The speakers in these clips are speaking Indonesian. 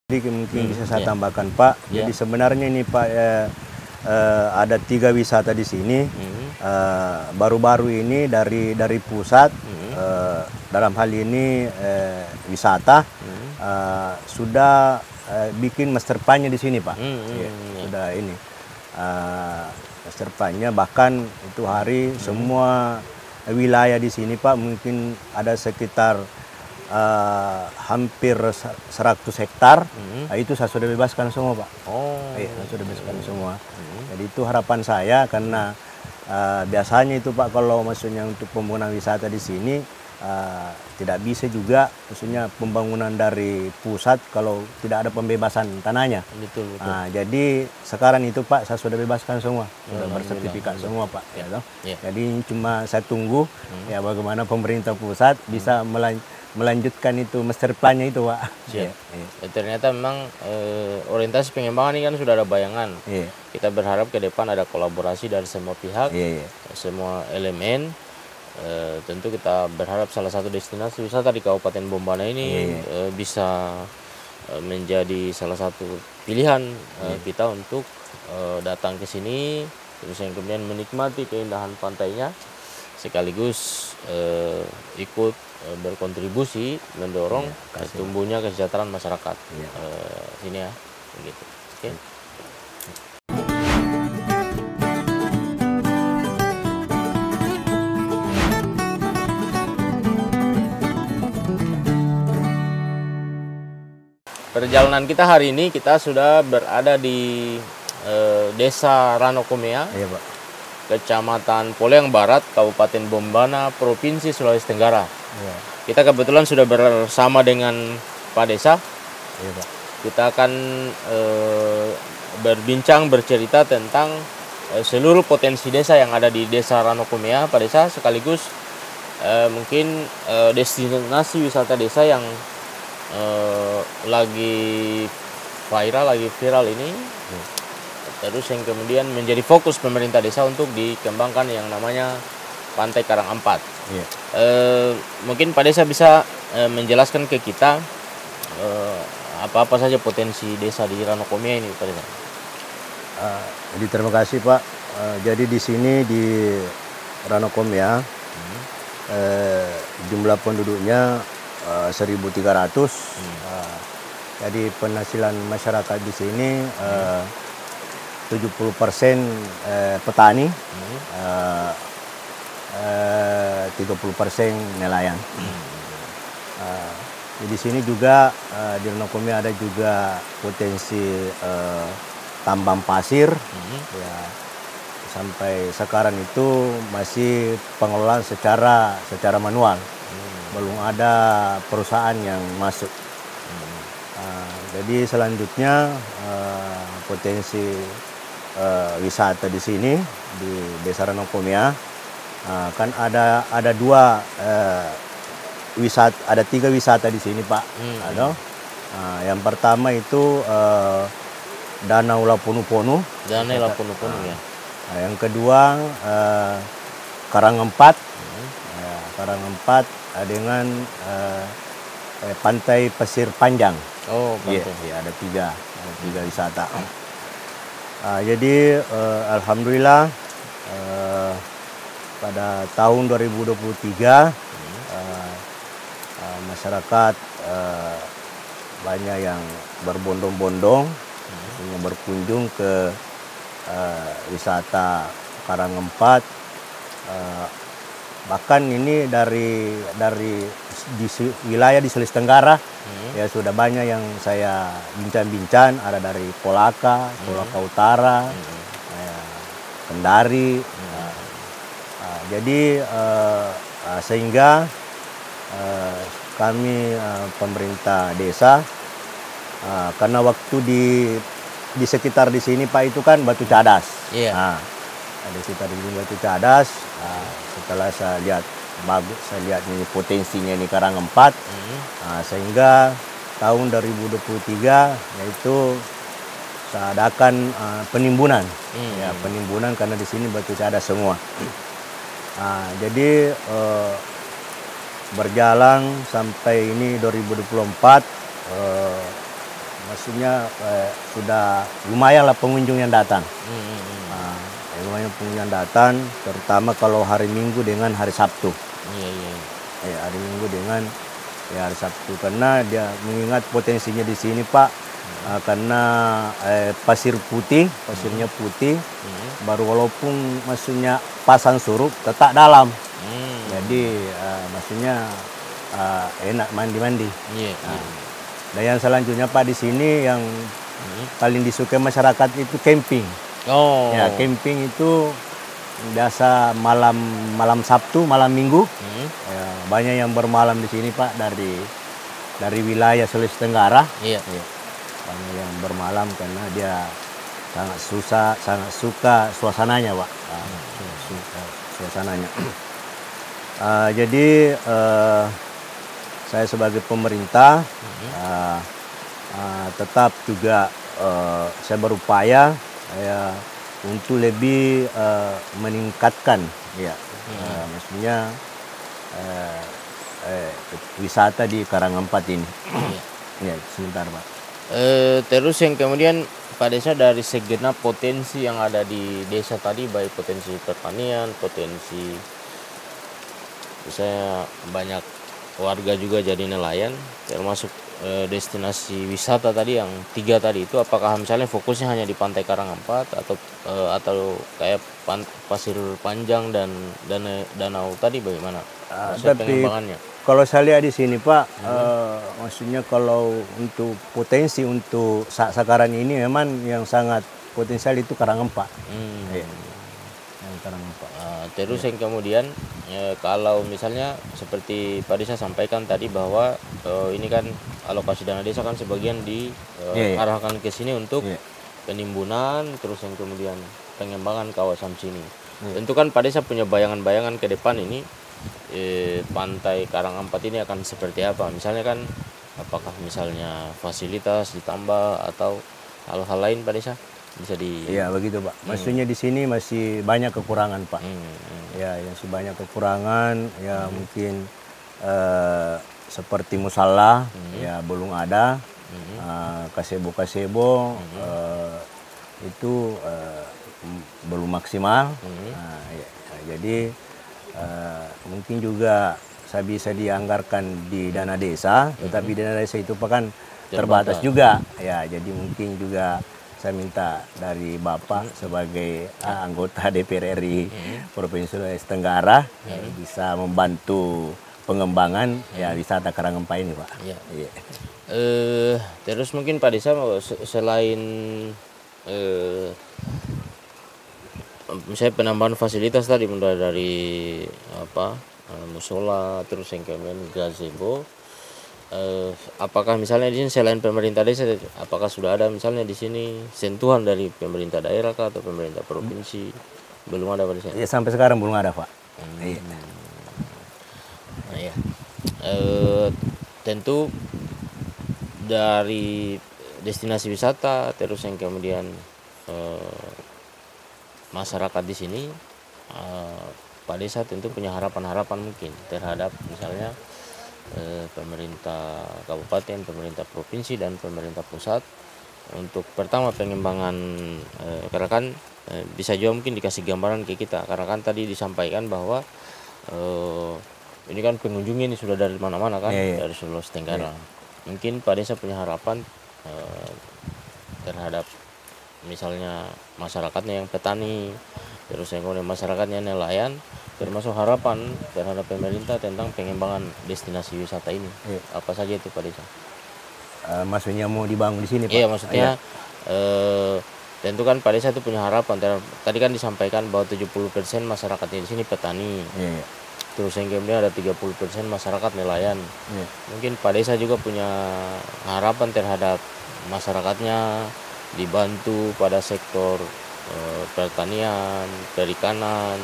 Jadi mungkin bisa saya tambahkan Pak. Jadi sebenarnya ini Pak ada 3 wisata di sini. Baru-baru ini dari pusat dalam hal ini wisata sudah bikin master plan-nya di sini Pak. Sudah ini master plan-nya, bahkan itu hari semua wilayah di sini Pak mungkin ada sekitar hampir 100 hektar, itu saya sudah bebaskan semua Pak. Saya sudah bebaskan semua. Jadi itu harapan saya, karena biasanya itu Pak kalau maksudnya untuk pembangunan wisata di sini tidak bisa juga maksudnya pembangunan dari pusat kalau tidak ada pembebasan tanahnya. Betul. Jadi sekarang itu Pak saya sudah bebaskan semua, sudah bersertifikat semua Pak. Jadi cuma saya tunggu ya bagaimana pemerintah pusat bisa melanjutkan itu master plan-nya itu Pak. Ternyata memang orientasi pengembangan ini kan sudah ada bayangan. Kita berharap ke depan ada kolaborasi dari semua pihak, semua elemen. Tentu kita berharap salah satu destinasi wisata di Kabupaten Bombana ini bisa menjadi salah satu pilihan kita untuk datang ke sini, terus yang kemudian menikmati keindahan pantainya, sekaligus ikut berkontribusi mendorong tumbuhnya kesejahteraan masyarakat sini ya, begitu. Perjalanan kita hari ini, kita sudah berada di Desa Ranokomea, Kecamatan Poleng Barat, Kabupaten Bombana, Provinsi Sulawesi Tenggara. Kita kebetulan sudah bersama dengan Pak Desa. Kita akan berbincang, bercerita tentang seluruh potensi desa yang ada di Desa Ranokomea, Pak Desa, sekaligus mungkin destinasi wisata desa yang lagi viral ini, terus yang kemudian menjadi fokus pemerintah desa untuk dikembangkan yang namanya Pantai Karang Ampat. Mungkin Pak Desa bisa menjelaskan ke kita apa-apa saja potensi desa di Ranokomea ini, Pak Desa. Jadi terima kasih Pak. Jadi di sini di Ranokomea jumlah penduduknya 1.300. Jadi penghasilan masyarakat di sini 70% petani, 30% nelayan. Di sini juga di Ranokomea ada juga potensi tambang pasir. Sampai sekarang itu masih pengelolaan secara manual. Belum ada perusahaan yang masuk. Jadi selanjutnya potensi wisata di sini di Desa Ranokomea kan ada 3 wisata di sini Pak. Yang pertama itu Danau Laponu-Ponu. Danau Laponu-Ponu ya. Yang kedua Karang Ampat. Karang Ampat dengan Pantai Pasir Panjang. Ada tiga wisata. Jadi alhamdulillah pada tahun 2023 masyarakat banyak yang berbondong-bondong berkunjung ke wisata Karang Ampat. Bahkan ini dari wilayah di Sulawesi Tenggara ya sudah banyak yang saya bincang-bincang, ada dari Polaka Utara, Kendari. Jadi sehingga kami pemerintah desa, karena waktu di sekitar di sini Pak itu kan batu cadas. Di sekitar ini batu cadas. Setelah saya lihat ini potensinya ini Karang Ampat, sehingga tahun 2023 yaitu saya adakan penimbunan, penimbunan karena di sini batu cadas semua. Jadi berjalan sampai ini 2024 maksudnya sudah lumayan lah pengunjung yang datang. Lumayan pengunjung yang datang, terutama kalau hari Minggu dengan hari Sabtu. Hari Minggu dengan hari Sabtu, karena dia mengingat potensinya di sini Pak, karena pasirnya putih, baru walaupun maksudnya pasang surut tetap dalam. Jadi maksudnya enak mandi-mandi. Dan yang selanjutnya Pak, di sini yang paling disukai masyarakat itu camping. Ya, camping itu biasa malam Sabtu, malam Minggu. Ya, banyak yang bermalam di sini Pak, dari wilayah Sulawesi Tenggara. Banyak yang bermalam karena dia sangat suka suasananya Pak. Suasananya. Jadi saya sebagai pemerintah tetap juga saya berupaya untuk lebih meningkatkan maksudnya wisata di Karanganyempat ini. Ya, sebentar Pak. Terus yang kemudian Pak Desa, dari segenap potensi yang ada di desa tadi, baik potensi pertanian, potensi misalnya banyak warga juga jadi nelayan, termasuk destinasi wisata tadi yang 3 tadi itu, apakah misalnya fokusnya hanya di Pantai Karanganyempat atau kayak Pasir Panjang dan danau tadi, bagaimana pengembangannya? Kalau saya lihat di sini Pak, maksudnya kalau untuk potensi untuk sekarang ini memang yang sangat potensial itu Karanganyempat. Terus yang kemudian kalau misalnya seperti Pak Desa sampaikan tadi bahwa ini kan alokasi dana desa kan sebagian diarahkan ke sini untuk penimbunan, terus yang kemudian pengembangan kawasan sini. Tentu kan Pak Desa punya bayangan-bayangan ke depan ini, Pantai Karanganyempat ini akan seperti apa? Misalnya kan apakah misalnya fasilitas ditambah atau hal-hal lain Pak Desa? Bisa Iya begitu Pak. Maksudnya di sini masih banyak kekurangan Pak. Ya, yang banyak kekurangan ya mungkin seperti musala ya belum ada, kasebo itu belum maksimal. Jadi mungkin juga saya bisa dianggarkan di dana desa, tetapi dana desa itu kan terbatas juga. Ya, jadi mungkin juga saya minta dari Bapak sebagai anggota DPR RI Provinsi Sulawesi Tenggara bisa membantu pengembangan wisata Karanganyempat ini Pak. Terus mungkin Pak Desa selain misalnya penambahan fasilitas tadi, mulai dari musola, terus yang kemudian gazebo, apakah misalnya di sini selain pemerintah desa, apakah sudah ada misalnya di sini sentuhan dari pemerintah daerah atau pemerintah provinsi? Belum ada Pak Desa? Ya, sampai sekarang belum ada Pak. Tentu dari destinasi wisata, terus yang kemudian masyarakat di sini, Pak Desa tentu punya harapan-harapan mungkin terhadap misalnya pemerintah kabupaten, pemerintah provinsi, dan pemerintah pusat untuk pertama pengembangan, karena kan bisa juga mungkin dikasih gambaran ke kita, karena kan tadi disampaikan bahwa ini kan pengunjungnya ini sudah dari mana-mana kan, dari Sulawesi Tenggara. Mungkin Pak Desa punya harapan terhadap misalnya masyarakatnya yang petani, terus yang kemudian masyarakatnya nelayan, termasuk harapan terhadap pemerintah tentang pengembangan destinasi wisata ini. Apa saja itu Pak Desa? Maksudnya mau dibangun di sini Pak? Iya, maksudnya tentu kan Pak Desa itu punya harapan. Tadi kan disampaikan bahwa 70% masyarakatnya di sini petani. Terus yang kemudian ada 30% masyarakat nelayan. Mungkin Pak Desa juga punya harapan terhadap masyarakatnya dibantu pada sektor pertanian, perikanan,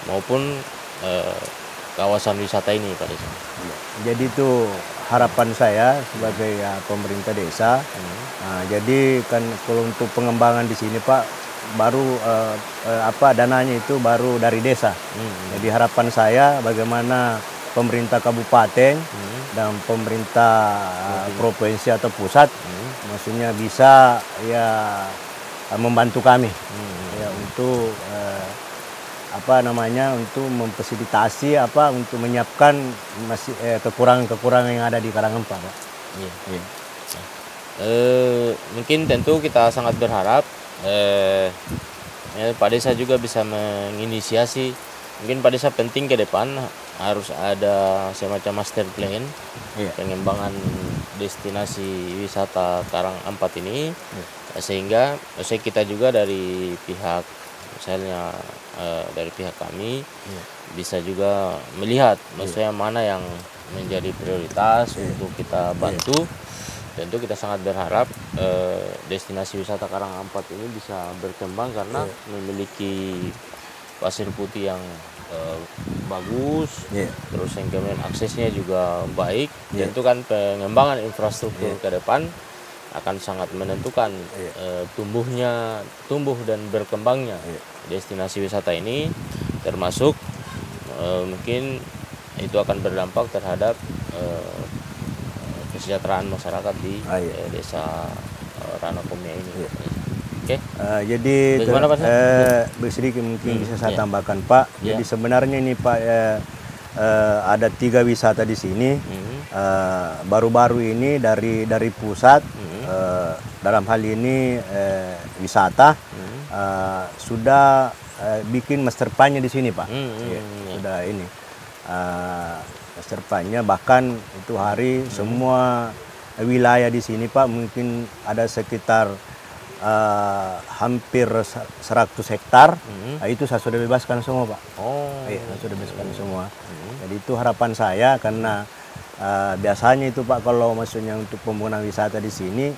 maupun kawasan wisata ini Pak Desa. Jadi itu harapan saya sebagai pemerintah desa. Jadi kan kalau untuk pengembangan di sini Pak, baru dananya itu baru dari desa. Jadi harapan saya bagaimana pemerintah kabupaten dan pemerintah provinsi atau pusat, maksudnya bisa ya membantu kami ya untuk untuk memfasilitasi untuk menyiapkan kekurangan-kekurangan yang ada di Karangempang, Pak. Iya. Iya. Mungkin tentu kita sangat berharap Pak Desa juga bisa menginisiasi. Mungkin Pak Desa penting ke depan harus ada semacam master plan pengembangan destinasi wisata Karang Ampat ini, sehingga kita juga dari pihak misalnya dari pihak kami bisa juga melihat maksudnya mana yang menjadi prioritas untuk kita bantu. Tentu kita sangat berharap destinasi wisata Karang Ampat ini bisa berkembang karena memiliki pasir putih yang bagus, terus yang kemudian aksesnya juga baik. Tentu kan pengembangan infrastruktur ke depan akan sangat menentukan tumbuh dan berkembangnya destinasi wisata ini, termasuk mungkin itu akan berdampak terhadap kesejahteraan masyarakat di desa Ranakomia ini. Oke. Jadi sedikit mungkin bisa saya tambahkan, Pak. Jadi sebenarnya ini Pak ada 3 wisata di sini. Baru-baru ini dari pusat dalam hal ini wisata sudah bikin master plan-nya di sini, Pak. Sudah ini master plan-nya, bahkan itu hari semua wilayah di sini, Pak, mungkin ada sekitar hampir 100 hektar. Itu saya sudah bebaskan semua, Pak. Saya sudah bebaskan semua. Jadi itu harapan saya, karena biasanya itu, Pak, kalau maksudnya untuk pembangunan wisata di sini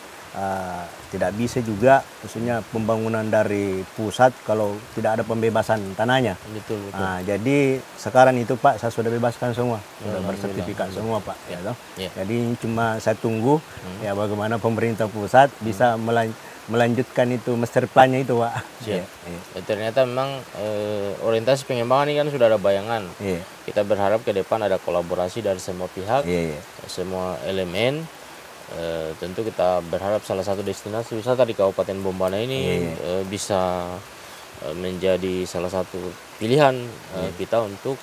tidak bisa juga maksudnya pembangunan dari pusat kalau tidak ada pembebasan tanahnya. Betul. Jadi sekarang itu, Pak, saya sudah bebaskan semua, sudah bersertifikat semua, Pak. Jadi cuma saya tunggu ya bagaimana pemerintah pusat bisa melanjutkan itu master plan-nya itu, Pak. Ternyata memang orientasi pengembangan ini kan sudah ada bayangan. Kita berharap ke depan ada kolaborasi dari semua pihak, semua elemen. Tentu kita berharap salah satu destinasi wisata di Kabupaten Bombana ini bisa menjadi salah satu pilihan kita untuk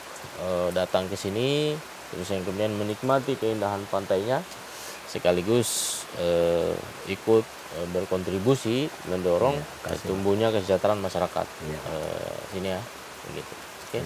datang ke sini, terus yang kemudian menikmati keindahan pantainya, sekaligus ikut berkontribusi mendorong tumbuhnya kesejahteraan masyarakat sini ya, begitu. Oke.